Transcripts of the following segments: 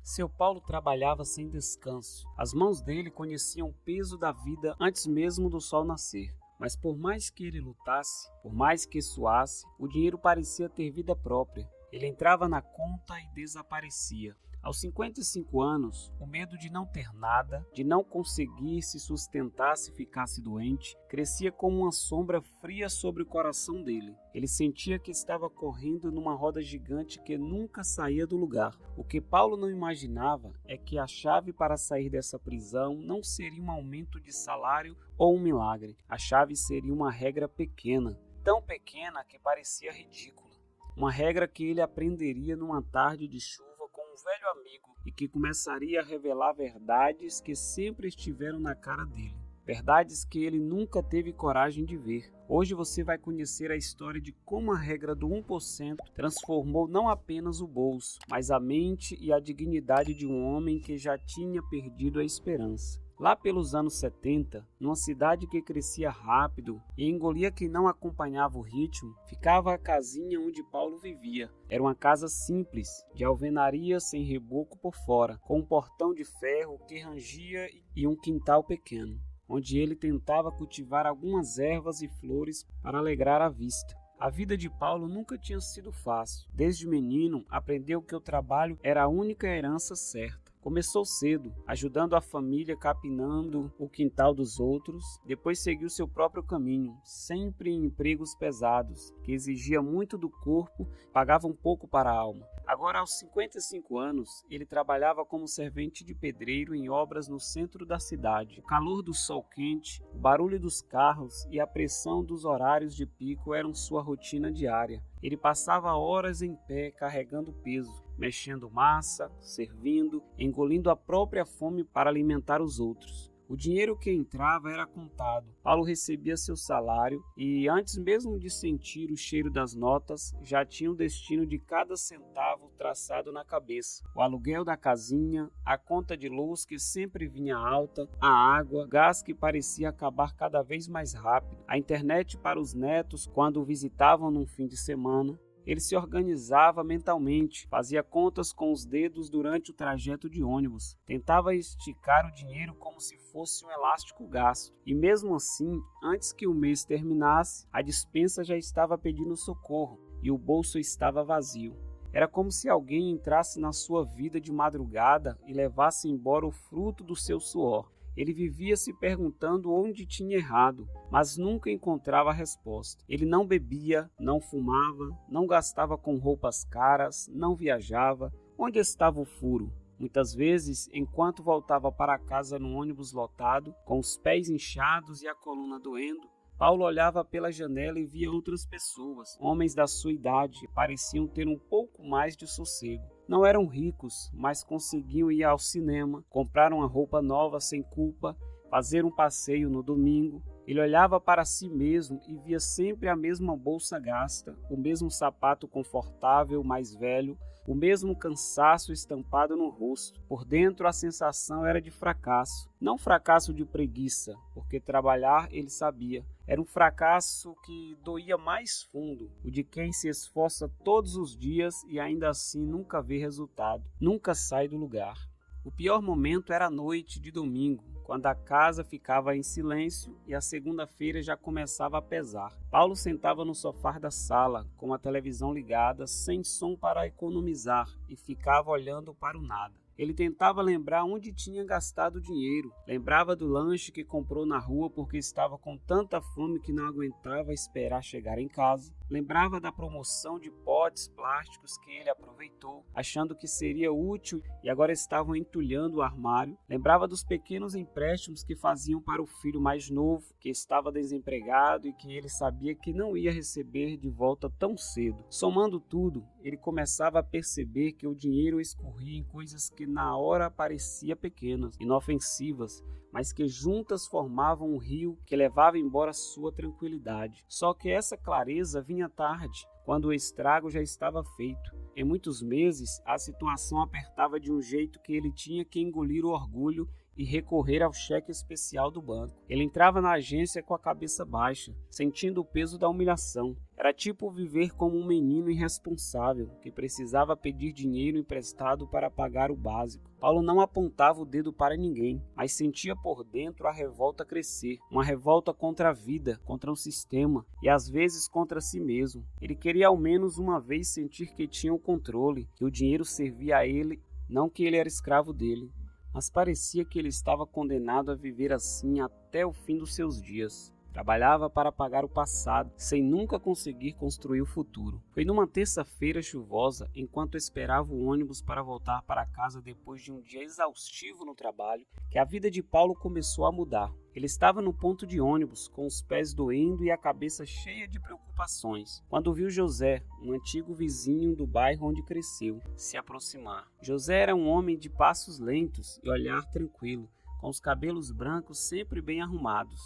Seu Paulo trabalhava sem descanso. As mãos dele conheciam o peso da vida antes mesmo do sol nascer. Mas por mais que ele lutasse, por mais que suasse, o dinheiro parecia ter vida própria. Ele entrava na conta e desaparecia. Aos 55 anos, o medo de não ter nada, de não conseguir se sustentar se ficasse doente, crescia como uma sombra fria sobre o coração dele. Ele sentia que estava correndo numa roda gigante que nunca saía do lugar. O que Paulo não imaginava é que a chave para sair dessa prisão não seria um aumento de salário ou um milagre. A chave seria uma regra pequena, tão pequena que parecia ridícula. Uma regra que ele aprenderia numa tarde de chuva com um velho amigo e que começaria a revelar verdades que sempre estiveram na cara dele. Verdades que ele nunca teve coragem de ver. Hoje você vai conhecer a história de como a regra do 1% transformou não apenas o bolso, mas a mente e a dignidade de um homem que já tinha perdido a esperança. Lá pelos anos 70, numa cidade que crescia rápido e engolia quem não acompanhava o ritmo, ficava a casinha onde Paulo vivia. Era uma casa simples, de alvenaria sem reboco por fora, com um portão de ferro que rangia e um quintal pequeno, onde ele tentava cultivar algumas ervas e flores para alegrar a vista. A vida de Paulo nunca tinha sido fácil. Desde menino, aprendeu que o trabalho era a única herança certa. Começou cedo, ajudando a família capinando o quintal dos outros, depois seguiu seu próprio caminho, sempre em empregos pesados, que exigia muito do corpo, pagavam pouco para a alma. Agora, aos 55 anos, ele trabalhava como servente de pedreiro em obras no centro da cidade. O calor do sol quente, o barulho dos carros e a pressão dos horários de pico eram sua rotina diária. Ele passava horas em pé carregando peso, mexendo massa, servindo, engolindo a própria fome para alimentar os outros. O dinheiro que entrava era contado. Paulo recebia seu salário e, antes mesmo de sentir o cheiro das notas, já tinha o destino de cada centavo traçado na cabeça. O aluguel da casinha, a conta de luz que sempre vinha alta, a água, gás que parecia acabar cada vez mais rápido, a internet para os netos quando o visitavam num fim de semana. Ele se organizava mentalmente, fazia contas com os dedos durante o trajeto de ônibus, tentava esticar o dinheiro como se fosse um elástico gasto. E mesmo assim, antes que o mês terminasse, a despensa já estava pedindo socorro e o bolso estava vazio. Era como se alguém entrasse na sua vida de madrugada e levasse embora o fruto do seu suor. Ele vivia se perguntando onde tinha errado, mas nunca encontrava a resposta. Ele não bebia, não fumava, não gastava com roupas caras, não viajava. Onde estava o furo? Muitas vezes, enquanto voltava para casa no ônibus lotado, com os pés inchados e a coluna doendo, Paulo olhava pela janela e via outras pessoas, homens da sua idade, que pareciam ter um pouco mais de sossego. Não eram ricos, mas conseguiam ir ao cinema, comprar uma roupa nova sem culpa, fazer um passeio no domingo. Ele olhava para si mesmo e via sempre a mesma bolsa gasta, o mesmo sapato confortável, mais velho, o mesmo cansaço estampado no rosto. Por dentro a sensação era de fracasso, não fracasso de preguiça, porque trabalhar ele sabia. Era um fracasso que doía mais fundo, o de quem se esforça todos os dias e ainda assim nunca vê resultado, nunca sai do lugar. O pior momento era a noite de domingo, quando a casa ficava em silêncio e a segunda-feira já começava a pesar. Paulo sentava no sofá da sala, com a televisão ligada, sem som para economizar, e ficava olhando para o nada. Ele tentava lembrar onde tinha gastado o dinheiro. Lembrava do lanche que comprou na rua porque estava com tanta fome que não aguentava esperar chegar em casa. Lembrava da promoção de potes plásticos que ele aproveitou, achando que seria útil e agora estavam entulhando o armário. Lembrava dos pequenos empréstimos que faziam para o filho mais novo, que estava desempregado e que ele sabia que não ia receber de volta tão cedo. Somando tudo, ele começava a perceber que o dinheiro escorria em coisas que na hora pareciam pequenas, inofensivas, mas que juntas formavam um rio que levava embora sua tranquilidade. Só que essa clareza vinha tarde, quando o estrago já estava feito. Em muitos meses, a situação apertava de um jeito que ele tinha que engolir o orgulho e recorrer ao cheque especial do banco. Ele entrava na agência com a cabeça baixa, sentindo o peso da humilhação. Era tipo viver como um menino irresponsável, que precisava pedir dinheiro emprestado para pagar o básico. Paulo não apontava o dedo para ninguém, mas sentia por dentro a revolta crescer, uma revolta contra a vida, contra o sistema e às vezes contra si mesmo. Ele queria ao menos uma vez sentir que tinha o controle, que o dinheiro servia a ele, não que ele era escravo dele. Mas parecia que ele estava condenado a viver assim até o fim dos seus dias. Trabalhava para pagar o passado, sem nunca conseguir construir o futuro. Foi numa terça-feira chuvosa, enquanto esperava o ônibus para voltar para casa depois de um dia exaustivo no trabalho, que a vida de Paulo começou a mudar. Ele estava no ponto de ônibus, com os pés doendo e a cabeça cheia de preocupações, quando viu José, um antigo vizinho do bairro onde cresceu, se aproximar. José era um homem de passos lentos e olhar tranquilo, com os cabelos brancos sempre bem arrumados.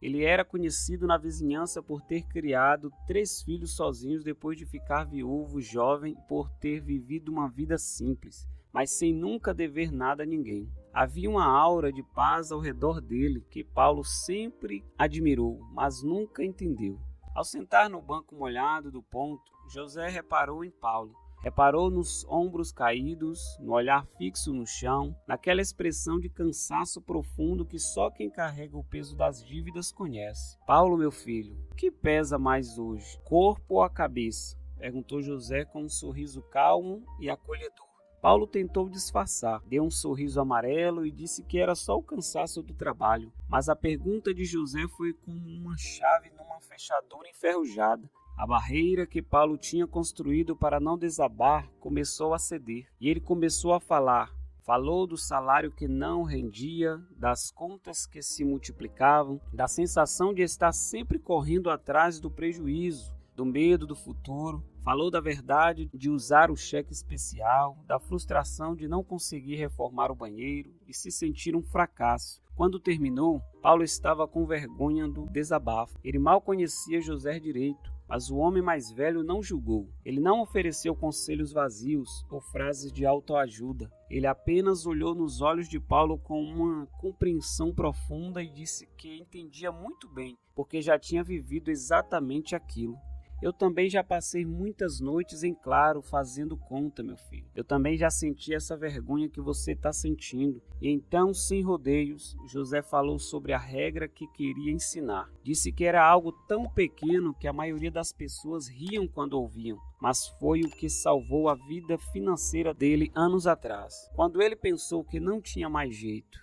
Ele era conhecido na vizinhança por ter criado 3 filhos sozinhos depois de ficar viúvo jovem, por ter vivido uma vida simples, mas sem nunca dever nada a ninguém. Havia uma aura de paz ao redor dele que Paulo sempre admirou, mas nunca entendeu. Ao sentar no banco molhado do ponto, José reparou em Paulo. Reparou nos ombros caídos, no olhar fixo no chão, naquela expressão de cansaço profundo que só quem carrega o peso das dívidas conhece. Paulo, meu filho, o que pesa mais hoje, corpo ou a cabeça? Perguntou José com um sorriso calmo e acolhedor. Paulo tentou disfarçar, deu um sorriso amarelo e disse que era só o cansaço do trabalho. Mas a pergunta de José foi como uma chave numa fechadura enferrujada. A barreira que Paulo tinha construído para não desabar começou a ceder, e ele começou a falar. Falou do salário que não rendia, das contas que se multiplicavam, da sensação de estar sempre correndo atrás do prejuízo, do medo do futuro. Falou da verdade de usar o cheque especial, da frustração de não conseguir reformar o banheiro e se sentir um fracasso. Quando terminou, Paulo estava com vergonha do desabafo. Ele mal conhecia José direito. Mas o homem mais velho não julgou. Ele não ofereceu conselhos vazios ou frases de autoajuda. Ele apenas olhou nos olhos de Paulo com uma compreensão profunda e disse que entendia muito bem, porque já tinha vivido exatamente aquilo. Eu também já passei muitas noites em claro fazendo conta, meu filho. Eu também já senti essa vergonha que você está sentindo. E então, sem rodeios, José falou sobre a regra que queria ensinar. Disse que era algo tão pequeno que a maioria das pessoas riam quando ouviam, mas foi o que salvou a vida financeira dele anos atrás, quando ele pensou que não tinha mais jeito.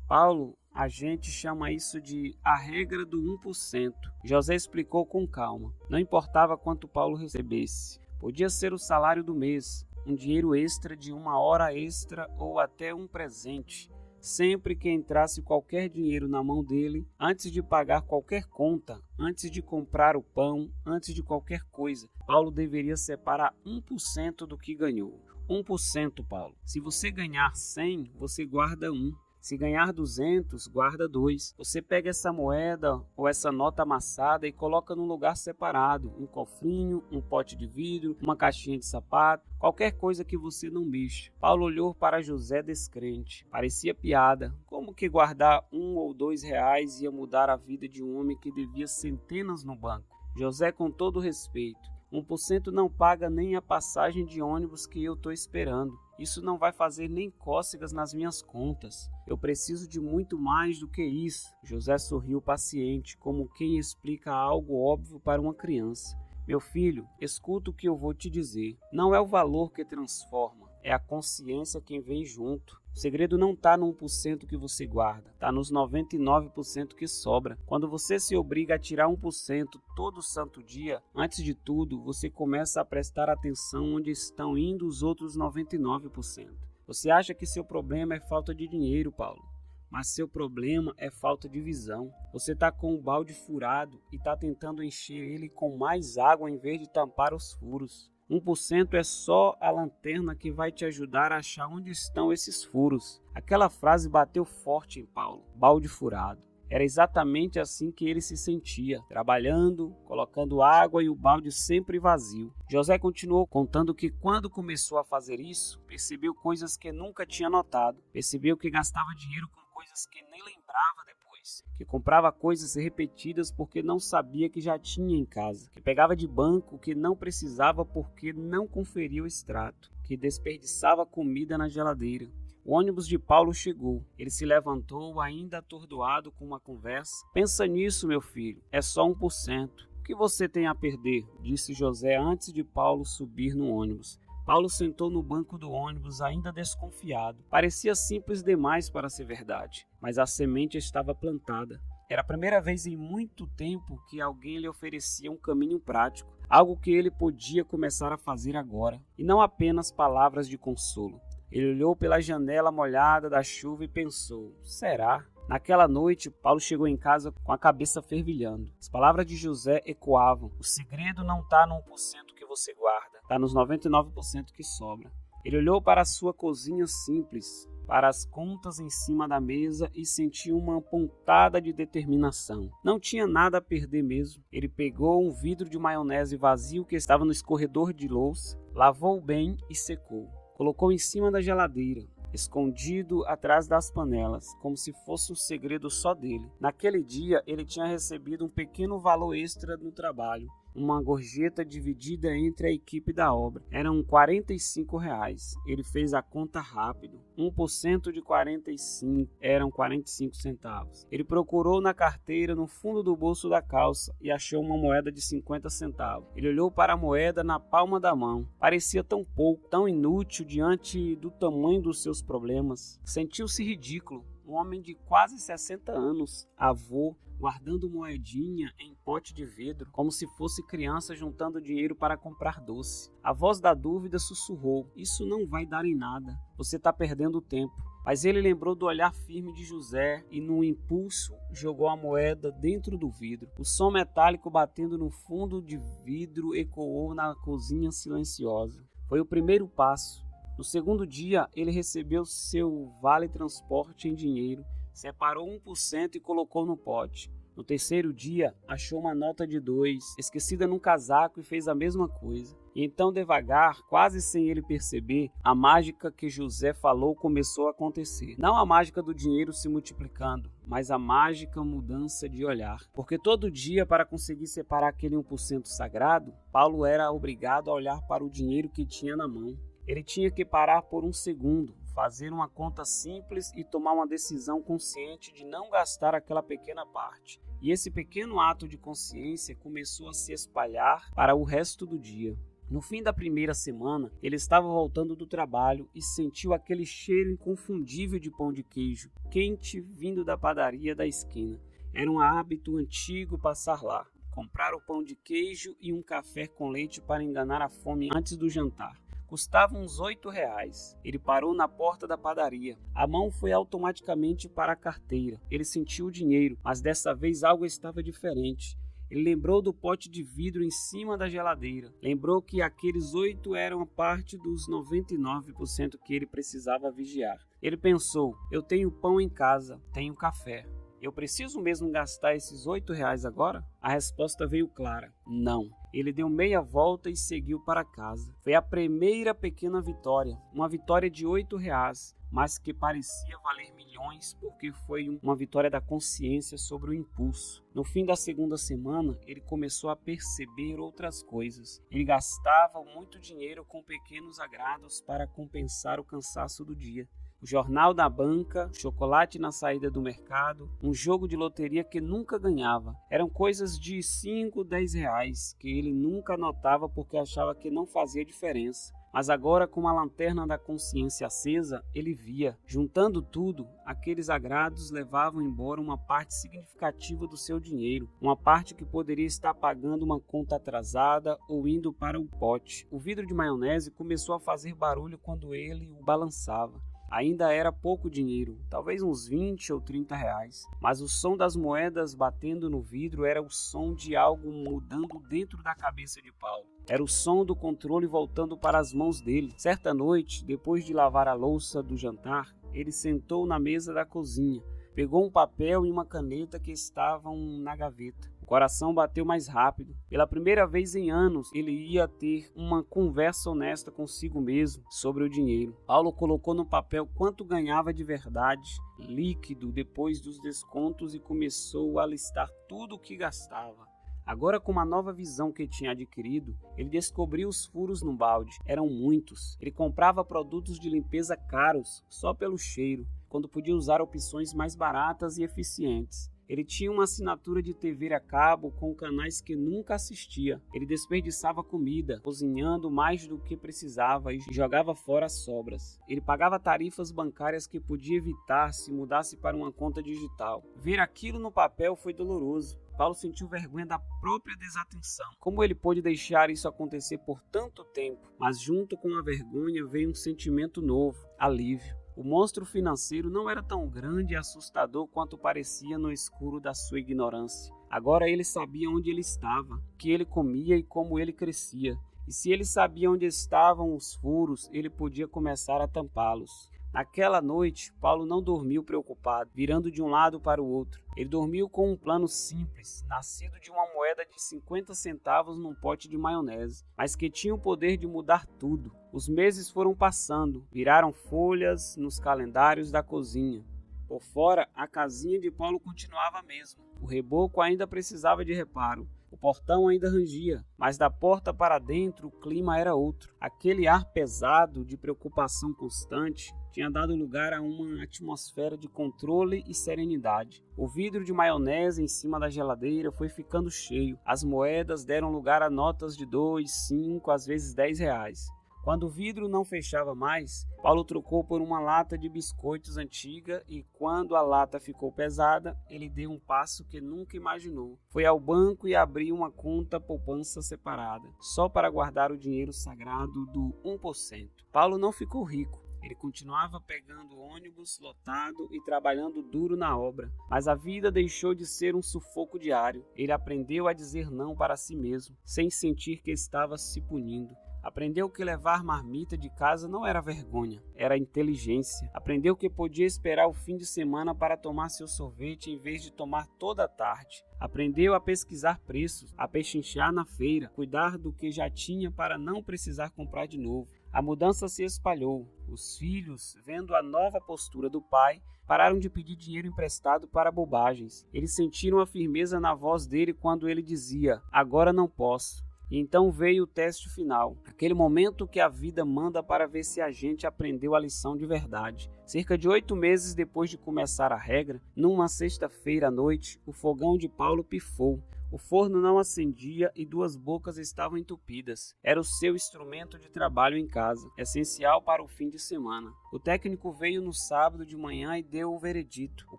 Paulo, a gente chama isso de a regra do 1%. José explicou com calma. Não importava quanto Paulo recebesse. Podia ser o salário do mês, um dinheiro extra de uma hora extra ou até um presente. Sempre que entrasse qualquer dinheiro na mão dele, antes de pagar qualquer conta, antes de comprar o pão, antes de qualquer coisa, Paulo deveria separar 1% do que ganhou. 1%, Paulo. Se você ganhar 100, você guarda 1. Se ganhar 200, guarda 2. Você pega essa moeda ou essa nota amassada e coloca num lugar separado. Um cofrinho, um pote de vidro, uma caixinha de sapato, qualquer coisa que você não mexa. Paulo olhou para José descrente. Parecia piada. Como que guardar 1 ou 2 reais ia mudar a vida de um homem que devia centenas no banco? José, com todo respeito, 1% não paga nem a passagem de ônibus que eu estou esperando. Isso não vai fazer nem cócegas nas minhas contas. Eu preciso de muito mais do que isso. José sorriu paciente, como quem explica algo óbvio para uma criança. Meu filho, escuta o que eu vou te dizer. Não é o valor que transforma, é a consciência quem vem junto. O segredo não está no 1% que você guarda, está nos 99% que sobra. Quando você se obriga a tirar 1% todo santo dia, antes de tudo, você começa a prestar atenção onde estão indo os outros 99%. Você acha que seu problema é falta de dinheiro, Paulo, mas seu problema é falta de visão. Você está com o balde furado e está tentando encher ele com mais água em vez de tampar os furos. 1% é só a lanterna que vai te ajudar a achar onde estão esses furos. Aquela frase bateu forte em Paulo. Balde furado. Era exatamente assim que ele se sentia, trabalhando, colocando água e o balde sempre vazio. José continuou contando que quando começou a fazer isso, percebeu coisas que nunca tinha notado. Percebeu que gastava dinheiro com coisas que nem lembrava depois, que comprava coisas repetidas porque não sabia que já tinha em casa, que pegava de banco que não precisava porque não conferia o extrato, que desperdiçava comida na geladeira. O ônibus de Paulo chegou. Ele se levantou, ainda atordoado com uma conversa. Pensa nisso, meu filho, é só 1%. O que você tem a perder? Disse José antes de Paulo subir no ônibus. Paulo sentou no banco do ônibus, ainda desconfiado. Parecia simples demais para ser verdade, mas a semente estava plantada. Era a primeira vez em muito tempo que alguém lhe oferecia um caminho prático, algo que ele podia começar a fazer agora, e não apenas palavras de consolo. Ele olhou pela janela molhada da chuva e pensou, será? Naquela noite, Paulo chegou em casa com a cabeça fervilhando. As palavras de José ecoavam. O segredo não está no 1% que você guarda, está nos 99% que sobra. Ele olhou para a sua cozinha simples, para as contas em cima da mesa e sentiu uma pontada de determinação. Não tinha nada a perder mesmo. Ele pegou um vidro de maionese vazio que estava no escorredor de louça, lavou bem e secou. Colocou em cima da geladeira, escondido atrás das panelas, como se fosse um segredo só dele. Naquele dia, ele tinha recebido um pequeno valor extra no trabalho, uma gorjeta dividida entre a equipe da obra. Eram R$45. Ele fez a conta rápido. 1% de 45 eram 45 centavos. Ele procurou na carteira, no fundo do bolso da calça, e achou uma moeda de 50 centavos. Ele olhou para a moeda na palma da mão. Parecia tão pouco, tão inútil diante do tamanho dos seus problemas. Sentiu-se ridículo. Um homem de quase 60 anos, avô, guardando moedinha em pote de vidro, como se fosse criança juntando dinheiro para comprar doce. A voz da dúvida sussurrou, isso não vai dar em nada, você está perdendo tempo. Mas ele lembrou do olhar firme de José e, num impulso, jogou a moeda dentro do vidro. O som metálico batendo no fundo de vidro ecoou na cozinha silenciosa. Foi o primeiro passo. No segundo dia, ele recebeu seu vale-transporte em dinheiro, separou 1% e colocou no pote. No terceiro dia, achou uma nota de 2, esquecida num casaco, e fez a mesma coisa. E então, devagar, quase sem ele perceber, a mágica que José falou começou a acontecer. Não a mágica do dinheiro se multiplicando, mas a mágica mudança de olhar. Porque todo dia, para conseguir separar aquele 1% sagrado, Paulo era obrigado a olhar para o dinheiro que tinha na mão. Ele tinha que parar por um segundo, fazer uma conta simples e tomar uma decisão consciente de não gastar aquela pequena parte. E esse pequeno ato de consciência começou a se espalhar para o resto do dia. No fim da primeira semana, ele estava voltando do trabalho e sentiu aquele cheiro inconfundível de pão de queijo, quente, vindo da padaria da esquina. Era um hábito antigo passar lá, comprar o pão de queijo e um café com leite para enganar a fome antes do jantar. Custava uns R$8. Ele parou na porta da padaria. A mão foi automaticamente para a carteira. Ele sentiu o dinheiro, mas dessa vez algo estava diferente. Ele lembrou do pote de vidro em cima da geladeira. Lembrou que aqueles 8 eram a parte dos 99% que ele precisava vigiar. Ele pensou, eu tenho pão em casa, tenho café. Eu preciso mesmo gastar esses R$8 agora? A resposta veio clara, não. Ele deu meia volta e seguiu para casa. Foi a primeira pequena vitória, uma vitória de R$8, mas que parecia valer milhões porque foi uma vitória da consciência sobre o impulso. No fim da segunda semana, ele começou a perceber outras coisas. Ele gastava muito dinheiro com pequenos agrados para compensar o cansaço do dia. O jornal da banca, chocolate na saída do mercado, um jogo de loteria que nunca ganhava. Eram coisas de 5, 10 reais que ele nunca anotava porque achava que não fazia diferença. Mas agora, com a lanterna da consciência acesa, ele via. Juntando tudo, aqueles agrados levavam embora uma parte significativa do seu dinheiro, uma parte que poderia estar pagando uma conta atrasada ou indo para o pote. O vidro de maionese começou a fazer barulho quando ele o balançava. Ainda era pouco dinheiro, talvez uns 20 ou 30 reais, mas o som das moedas batendo no vidro era o som de algo mudando dentro da cabeça de Paulo. Era o som do controle voltando para as mãos dele. Certa noite, depois de lavar a louça do jantar, ele sentou na mesa da cozinha. Pegou um papel e uma caneta que estavam na gaveta. O coração bateu mais rápido. Pela primeira vez em anos, ele ia ter uma conversa honesta consigo mesmo sobre o dinheiro. Paulo colocou no papel quanto ganhava de verdade, líquido, depois dos descontos e começou a listar tudo o que gastava. Agora, com uma nova visão que tinha adquirido, ele descobriu os furos no balde. Eram muitos. Ele comprava produtos de limpeza caros só pelo cheiro, quando podia usar opções mais baratas e eficientes. Ele tinha uma assinatura de TV a cabo com canais que nunca assistia. Ele desperdiçava comida, cozinhando mais do que precisava e jogava fora as sobras. Ele pagava tarifas bancárias que podia evitar se mudasse para uma conta digital. Ver aquilo no papel foi doloroso. Paulo sentiu vergonha da própria desatenção. Como ele pôde deixar isso acontecer por tanto tempo? Mas junto com a vergonha veio um sentimento novo, alívio. O monstro financeiro não era tão grande e assustador quanto parecia no escuro da sua ignorância. Agora ele sabia onde ele estava, o que ele comia e como ele crescia. E se ele sabia onde estavam os furos, ele podia começar a tampá-los. Naquela noite, Paulo não dormiu preocupado, virando de um lado para o outro. Ele dormiu com um plano simples, nascido de uma moeda de 50 centavos num pote de maionese, mas que tinha o poder de mudar tudo. Os meses foram passando, viraram folhas nos calendários da cozinha. Por fora, a casinha de Paulo continuava a mesma. O reboco ainda precisava de reparo. O portão ainda rangia, mas da porta para dentro o clima era outro. Aquele ar pesado de preocupação constante tinha dado lugar a uma atmosfera de controle e serenidade. O vidro de maionese em cima da geladeira foi ficando cheio. As moedas deram lugar a notas de 2, 5, às vezes 10 reais. Quando o vidro não fechava mais, Paulo trocou por uma lata de biscoitos antiga e quando a lata ficou pesada, ele deu um passo que nunca imaginou. Foi ao banco e abriu uma conta poupança separada, só para guardar o dinheiro sagrado do 1%. Paulo não ficou rico. Ele continuava pegando ônibus lotado e trabalhando duro na obra, mas a vida deixou de ser um sufoco diário. Ele aprendeu a dizer não para si mesmo, sem sentir que estava se punindo. Aprendeu que levar marmita de casa não era vergonha, era inteligência. Aprendeu que podia esperar o fim de semana para tomar seu sorvete em vez de tomar toda a tarde. Aprendeu a pesquisar preços, a pechinchar na feira, cuidar do que já tinha para não precisar comprar de novo. A mudança se espalhou. Os filhos, vendo a nova postura do pai, pararam de pedir dinheiro emprestado para bobagens. Eles sentiram a firmeza na voz dele quando ele dizia: "Agora não posso". E então veio o teste final, aquele momento que a vida manda para ver se a gente aprendeu a lição de verdade. Cerca de 8 meses depois de começar a regra, numa sexta-feira à noite, o fogão de Paulo pifou. O forno não acendia e 2 bocas estavam entupidas. Era o seu instrumento de trabalho em casa, essencial para o fim de semana. O técnico veio no sábado de manhã e deu o veredito. O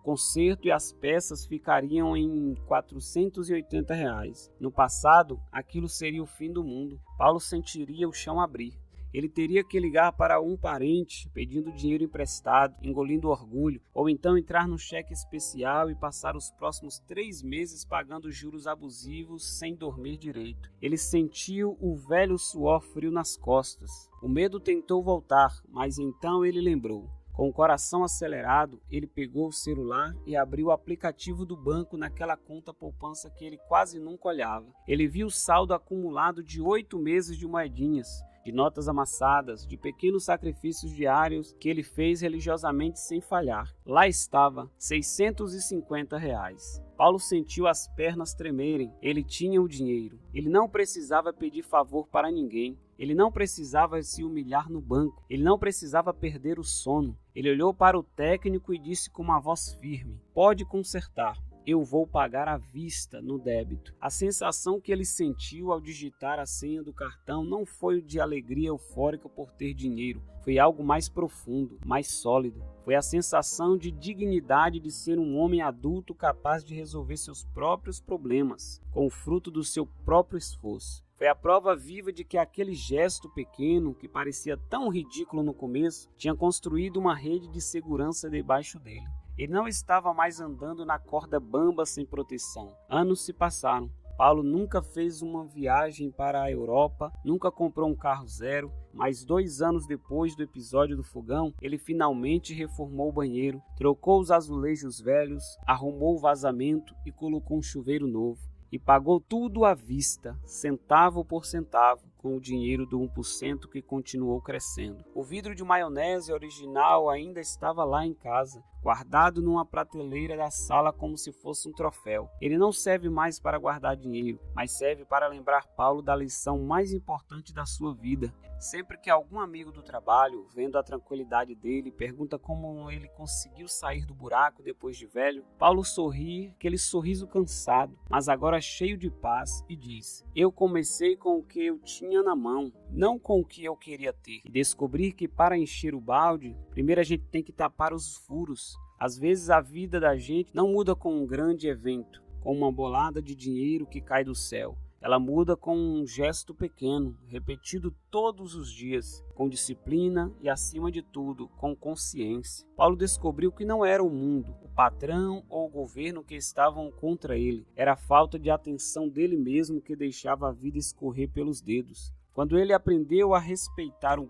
conserto e as peças ficariam em R$480. No passado, aquilo seria o fim do mundo. Paulo sentiria o chão abrir. Ele teria que ligar para um parente pedindo dinheiro emprestado, engolindo orgulho, ou então entrar no cheque especial e passar os próximos 3 meses pagando juros abusivos sem dormir direito. Ele sentiu o velho suor frio nas costas. O medo tentou voltar, mas então ele lembrou. Com o coração acelerado, ele pegou o celular e abriu o aplicativo do banco naquela conta poupança que ele quase nunca olhava. Ele viu o saldo acumulado de 8 meses de moedinhas, de notas amassadas, de pequenos sacrifícios diários que ele fez religiosamente sem falhar. Lá estava, R$650. Paulo sentiu as pernas tremerem. Ele tinha o dinheiro. Ele não precisava pedir favor para ninguém. Ele não precisava se humilhar no banco. Ele não precisava perder o sono. Ele olhou para o técnico e disse com uma voz firme: "Pode consertar. Eu vou pagar à vista no débito". A sensação que ele sentiu ao digitar a senha do cartão não foi de alegria eufórica por ter dinheiro. Foi algo mais profundo, mais sólido. Foi a sensação de dignidade de ser um homem adulto capaz de resolver seus próprios problemas, com o fruto do seu próprio esforço. Foi a prova viva de que aquele gesto pequeno, que parecia tão ridículo no começo, tinha construído uma rede de segurança debaixo dele. Ele não estava mais andando na corda bamba sem proteção. Anos se passaram. Paulo nunca fez uma viagem para a Europa, nunca comprou um carro zero, mas 2 anos depois do episódio do fogão, ele finalmente reformou o banheiro, trocou os azulejos velhos, arrumou o vazamento e colocou um chuveiro novo. e pagou tudo à vista, centavo por centavo, com o dinheiro do 1% que continuou crescendo. O vidro de maionese original ainda estava lá em casa, guardado numa prateleira da sala como se fosse um troféu. Ele não serve mais para guardar dinheiro, mas serve para lembrar Paulo da lição mais importante da sua vida. Sempre que algum amigo do trabalho, vendo a tranquilidade dele, pergunta como ele conseguiu sair do buraco depois de velho, Paulo sorri, aquele sorriso cansado, mas agora cheio de paz, e diz: eu comecei com o que eu tinha na mão, não com o que eu queria ter. E descobrir que para encher o balde, primeiro a gente tem que tapar os furos. Às vezes a vida da gente não muda com um grande evento, com uma bolada de dinheiro que cai do céu. Ela muda com um gesto pequeno, repetido todos os dias, com disciplina e, acima de tudo, com consciência. Paulo descobriu que não era o mundo, o patrão ou o governo que estavam contra ele. Era a falta de atenção dele mesmo que deixava a vida escorrer pelos dedos. Quando ele aprendeu a respeitar o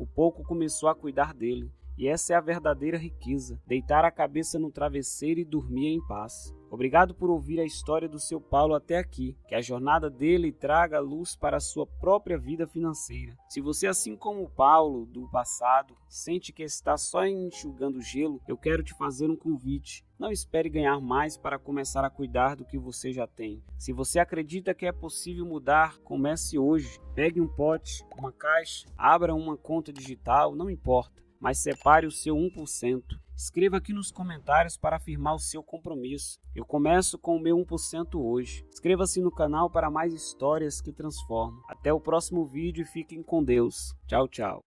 pouco começou a cuidar dele. E essa é a verdadeira riqueza, deitar a cabeça no travesseiro e dormir em paz. Obrigado por ouvir a história do seu Paulo até aqui. Que a jornada dele traga luz para a sua própria vida financeira. Se você, assim como o Paulo do passado, sente que está só enxugando gelo, eu quero te fazer um convite. Não espere ganhar mais para começar a cuidar do que você já tem. Se você acredita que é possível mudar, comece hoje. Pegue um pote, uma caixa, abra uma conta digital, não importa. Mas separe o seu 1%. Escreva aqui nos comentários para afirmar o seu compromisso. Eu começo com o meu 1% hoje. Inscreva-se no canal para mais histórias que transformam. Até o próximo vídeo e fiquem com Deus. Tchau, tchau.